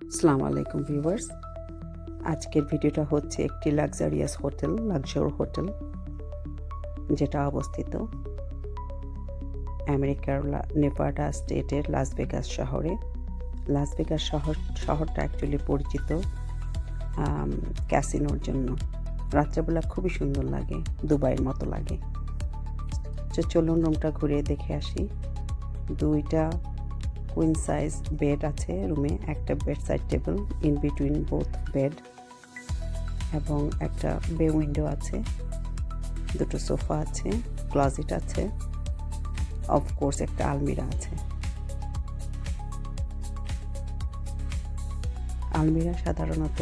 আসসালামু আলাইকুম ভিউয়ার্স। আজকের ভিডিওটা হচ্ছে একটি লাক্সারিয়াস হোটেল, লাক্সর হোটেল, যেটা অবস্থিত আমেরিকার নেভাডা স্টেটের লাস ভেগাস শহরে। লাস ভেগাস শহরটা অ্যাকচুয়ালি পরিচিত ক্যাসিনোর জন্য। রাত্রেবেলা খুবই সুন্দর লাগে, দুবাইয়ের মতো লাগে। চলুন রুমটা ঘুরে দেখে আসি। দুইটা কুইন সাইজ বেড আছে রুমে, একটা bed side table in between both bed, এবং একটা বে উইন্ডো আছে, দুটো সোফা আছে, ক্লোজেট আছে, অফকোর্স একটা আলমিরা আছে। আলমিরা সাধারণত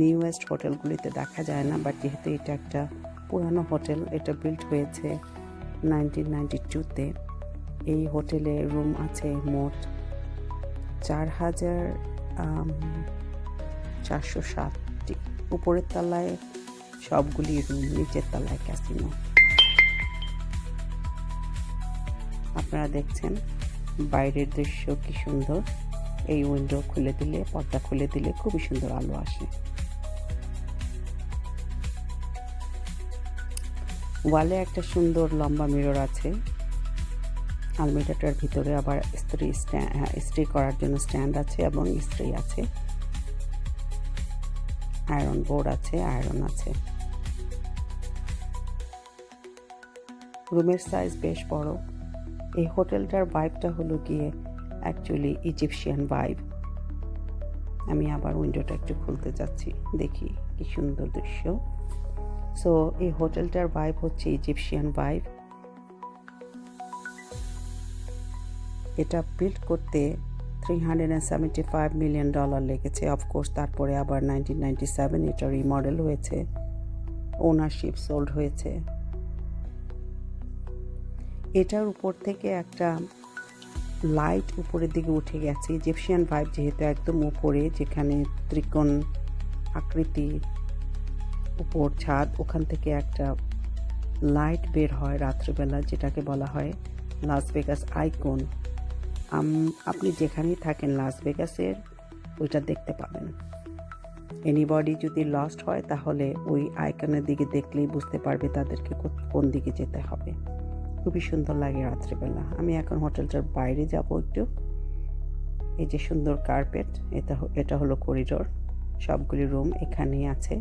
নিউয়েস্ট হোটেলগুলিতে দেখা যায় না, বাট যেহেতু এটা একটা পুরানো হোটেল, এটা বিল্ড হয়েছে 1992-তে। এই হোটেলে রুম আছে মোট 4,407টি। উপরের তলায় সবগুলি রুম, নিচের তলায় ক্যাসিনো। আপনারা দেখছেন বাইরের দৃশ্য কি সুন্দর। এই উইন্ডো খুলে দিলে, পর্দা খুলে দিলে খুবই সুন্দর আলো আসে। ওয়ালে একটা সুন্দর লম্বা মিরর আছে। আলমিরাটার ভিতরে আবার ইস্ত্রি করার জন্য স্ট্যান্ড আছে এবং ইস্ত্রি আছে, আয়রন বোর্ড আছে, আয়রন আছে। রুমের সাইজ বেশ বড়। এই হোটেলটার ভাইবটা হলো গিয়ে অ্যাকচুয়ালি ইজিপশিয়ান ভাইব। আমি আবার উইন্ডোটা একটু খুলতে যাচ্ছি, দেখি কি সুন্দর দৃশ্য। সো এই হোটেলটার ভাইব হচ্ছে ইজিপশিয়ান ভাইব। এটা বিল্ড করতে $375 মিলিয়ন লেগেছে। অফকোর্স তারপরে আবার 1997 এটা রিমডেল হয়েছে, ওনারশিপ সোল্ড হয়েছে। এটার উপর থেকে একটা লাইট উপরের দিকে উঠে গেছে, ইজিপশিয়ান ভাইব যেহেতু একদম উপরে, যেখানে ত্রিকোণ আকৃতি উপর ছাদ, ওখান থেকে একটা লাইট বের হয় রাত্রিবেলা, যেটাকে বলা হয় লাস ভেগাস আইকন। আপনি যেখানেই থাকেন লাস ভেগাসের ওইটা দেখতে পাবেন। এনিবডি যদি লস্ট হয় তাহলে ওই আইকনের দিকে দেখলেই বুঝতে পারবে তাদেরকে কোন দিকে যেতে হবে। খুবই সুন্দর লাগে রাত্রিবেলা। আমি এখন হোটেলটার বাইরে যাব একটু। এই যে সুন্দর কার্পেট, এটা হলো করিডোর, সবগুলি রুম এখানেই আছে।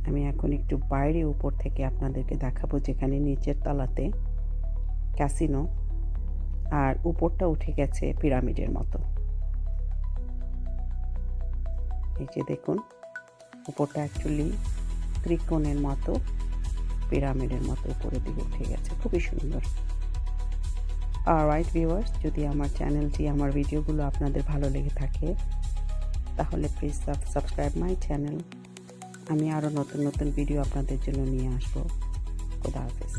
আমি এখন একটু বাইরে উপর থেকে আপনাদেরকে দেখাবো, যেখানে নিচের তলাতে ক্যাসিনো আর উপরটা উঠে গেছে পিরামিডের মতো। এই যে দেখুন, উপরটা অ্যাকচুয়ালি ত্রিকোণের মতো, পিরামিডের মতো উপরের দিকে উঠে গেছে, খুবই সুন্দর। অলরাইট ভিউয়ার্স, যদি আমার চ্যানেলটি, আমার ভিডিওগুলো আপনাদের ভালো লেগে থাকে তাহলে প্লিজ সাবস্ক্রাইব মাই চ্যানেল। আমি আরও নতুন নতুন ভিডিও আপনাদের জন্য নিয়ে আসবো। খোদা হাফেজ।